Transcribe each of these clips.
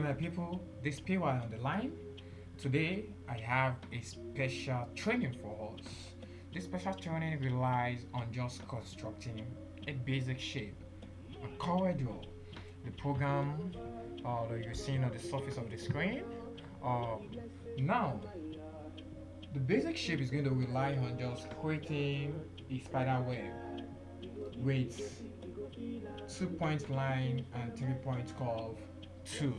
my people, this PY on the line. Today I have a special training for us. This special training relies on just constructing a basic shape, a corridor. The program that you're seeing on the surface of the screen. Uh, Now, the basic shape is going to rely on just creating a spider web with 2 point line and 3 point curve tool.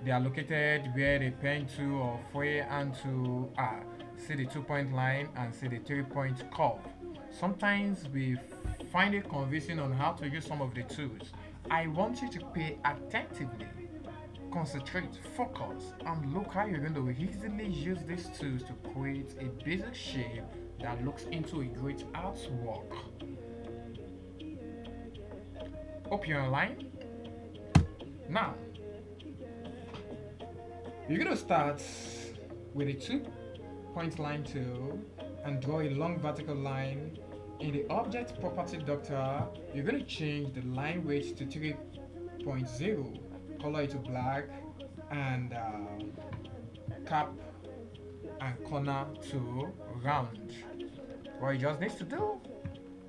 They are located where the pen tool or freehand tool are. See the 2 point line and see the 3 point curve. Sometimes we find it confusing on how to use some of the tools. I want you to pay attentively, concentrate, focus, and look how you're going to easily use these tools to create a basic shape that looks into a great artwork. Hope you're online. Now, you're going to start with a 2 point line tool and draw a long vertical line. In the object property doctor, you're going to change the line weight to 3.0, color it to black, and cap and corner to round. What you just need to do,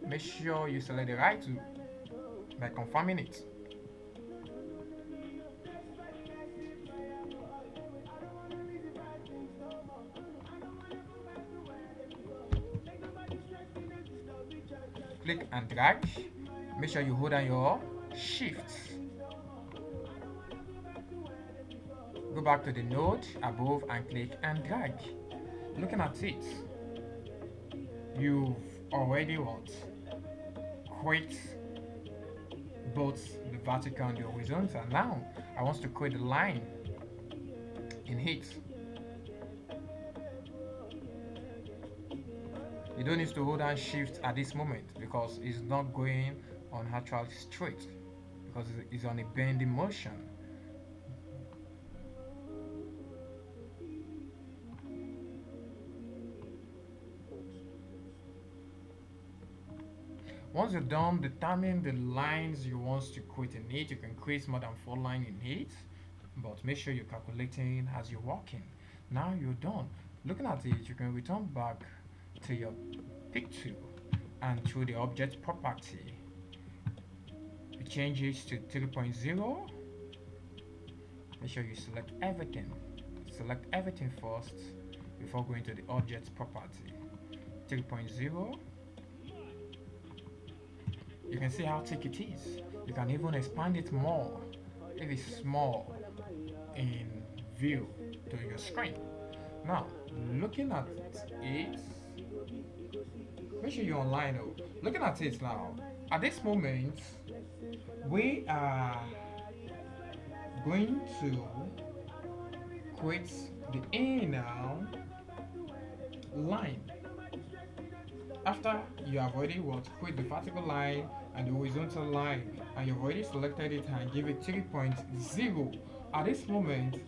make sure you select the right tool by confirming it. Click and drag. Make sure you hold down your shift. Go back to the node above and click and drag. Looking at it, you've already what? Create both the vertical and the horizontal. Now, I want to create the line in it. You don't need to hold down shift at this moment because it's not going on actually straight because it's on a bending motion. Once you're done, determine the lines you want to create in it. You can create more than 4 lines in it, but make sure you're calculating as you're working. Now you're done. Looking at it, you can return back to your pick tool and through the object property, you change it to 3.0. Make sure you select everything. Select everything first before going to the object property. 3.0. You can see how thick it is. You can even expand it more if it's small in view to your screen. Now, looking at it, make sure you're online though. Looking at it now, at this moment, we are going to create the inner line. After you have already create the vertical line and the horizontal line, and you've already selected it and give it 3.0. At this moment,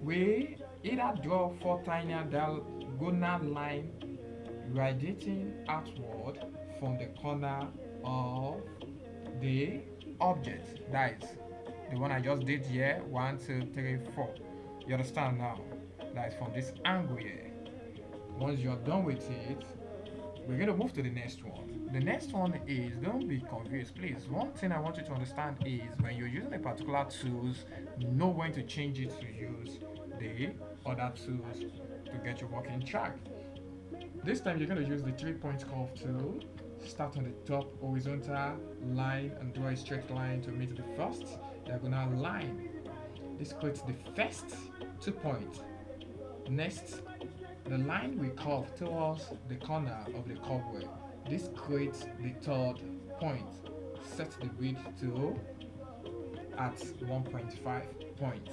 we either draw 4 tiny diagonal line radiating outward from the corner of the object. That is the one I just did here. 1, 2, 3, 4. You understand now? That is from this angle here. Once you're done with it, we're going to move to the next one. The next one is, don't be confused, please. One thing I want you to understand is when you're using a particular tools, know when to change it to use the other tools to get your working track. This time you're going to use the 3 point curve tool. Start on the top horizontal line and draw a straight line to meet the first diagonal line. This creates the first 2 points. Next, the line will curve towards the corner of the cobweb. This creates the third point. Set the width to at 1.5 point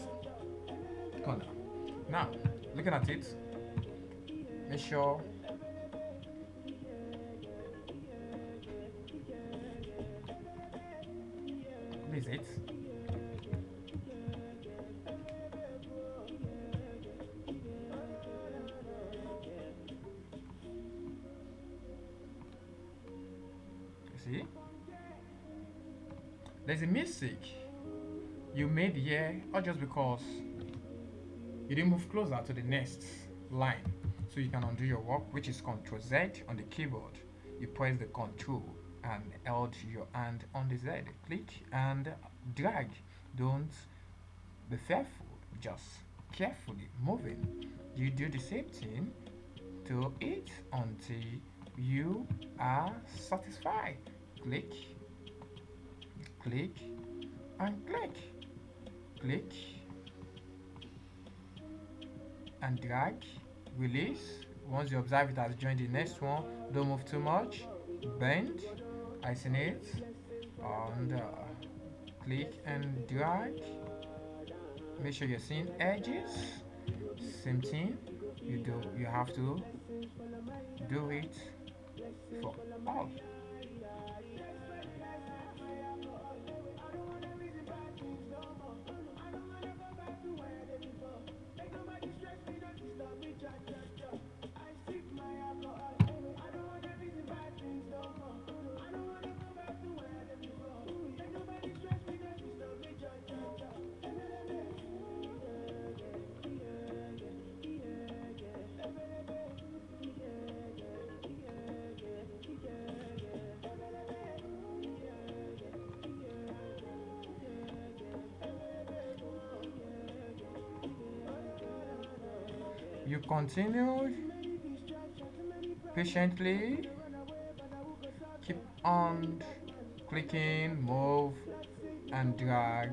corner. Now, looking at it, make sure this is it. See, there's a mistake you made here, or just because you didn't move closer to the next line. So you can undo your work, which is Ctrl Z on the keyboard. You press the Ctrl and held your hand on the Z. Click and drag. Don't be fearful, just carefully moving. You do the same thing to it until you are satisfied. Click, click, and click. Click and drag, release. Once you observe it has joined the next one, don't move too much. Bend, isolate, and click and drag. Make sure you're seeing edges. Same thing. You have to do it for all. You continue patiently, keep on clicking, move, and drag.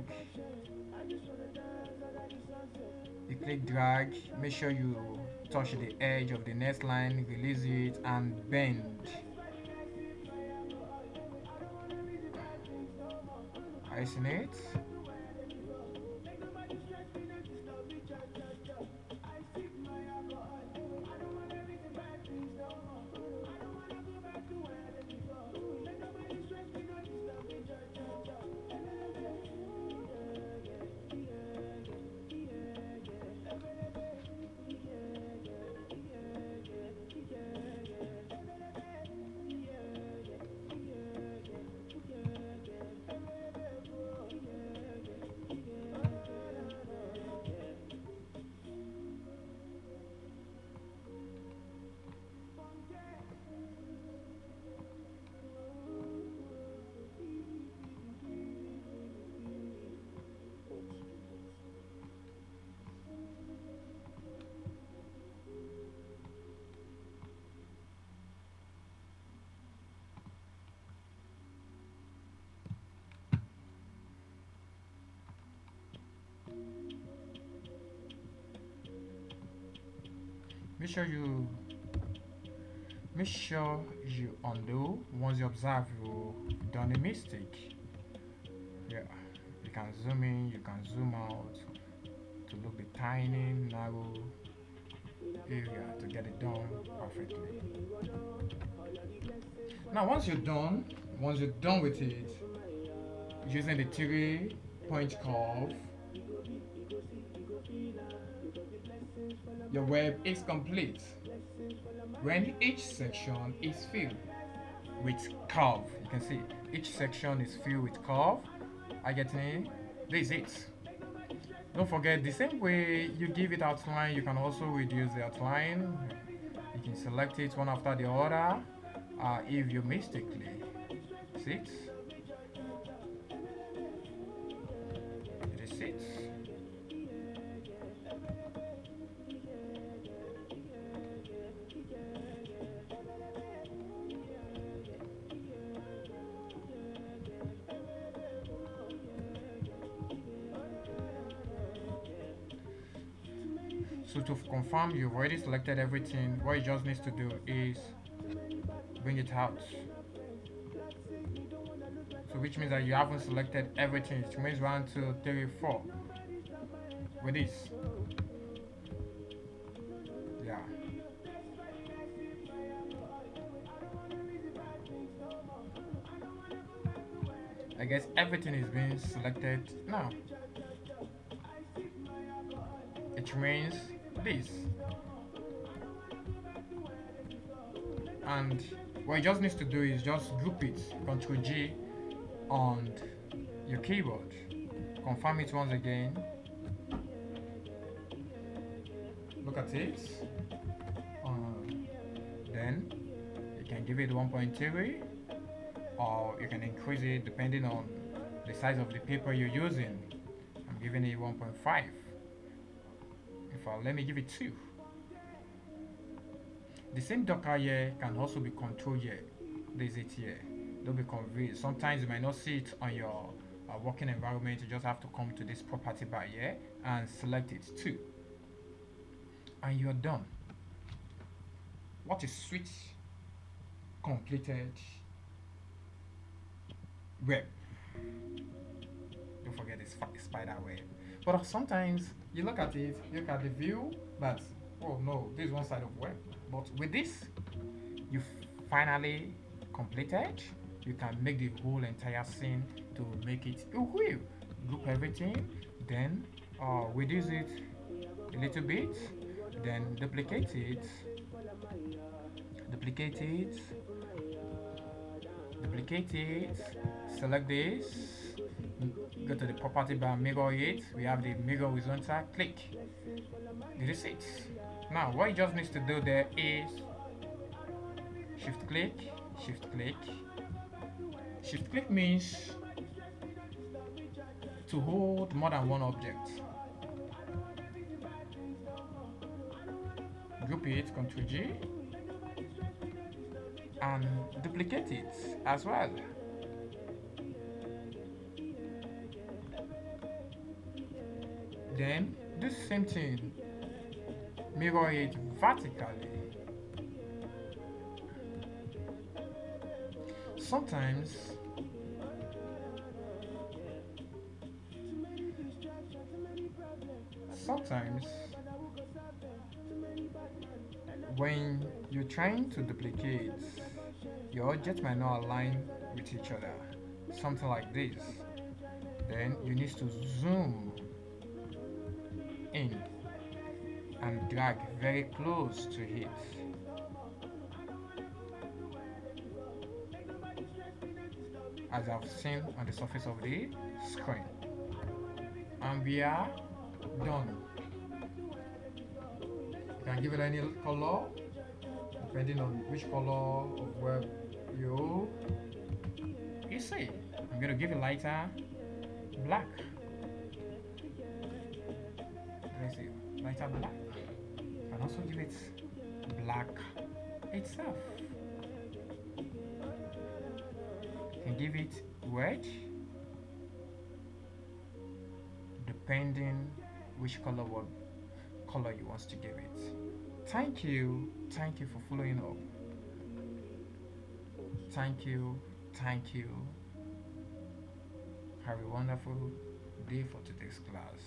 You click drag, make sure you touch the edge of the next line, release it, and bend. Isolate. Make sure you make sure you undo once you observe you've done a mistake. Yeah, you can zoom in, you can zoom out to look the tiny narrow area to get it done perfectly. Now once you're done with it, using the 3 point curve, your web is complete. When each section is filled with curve, you can see each section is filled with curve. I get it. This is it. Don't forget, the same way you give it outline, you can also reduce the outline. You can select it one after the other. If you mistakenly see it, it is it. So to confirm you've already selected everything, what you just need to do is bring it out. So which means that you haven't selected everything. It means 1, 2, 3, 4. With this. Yeah. I guess everything is being selected now. It means this. And what you just need to do is just group it, Ctrl G on your keyboard, confirm it once again. Look at it. Then you can give it 1.3, or you can increase it depending on the size of the paper you're using. I'm giving it 1.5. Let me give it 2. The same Docker here can also be controlled here. There's it here. Don't be confused. Sometimes you might not see it on your working environment. You just have to come to this property bar here and select it too. And you're done. What is switch completed web? Don't forget this spider web. But sometimes you look at it, you look at the view, but oh no, this is one side of web. But with this, you finally completed. You can make the whole entire scene to make it a wheel. Group everything, then reduce it a little bit, then duplicate it, duplicate it, duplicate it, select this, go to the property bar, mirror it. We have the mirror horizontal, click. This is it. Now what you just need to do there is shift click, shift click. Shift click means to hold more than one object. Group it, Ctrl G, and duplicate it as well. Then do the same thing, mirror it vertically. Sometimes when you're trying to duplicate, your objects might not align with each other, something like this. Then you need to zoom in and drag very close to it. As I've seen on the surface of the screen. And we are done. You can give it any color depending on which color of web you see. I'm going to give it lighter black. Let's see, lighter black. And also give it black itself. You can give it wedge depending which color you want to give it. Thank you for following up. Thank you. Have a wonderful day for today's class.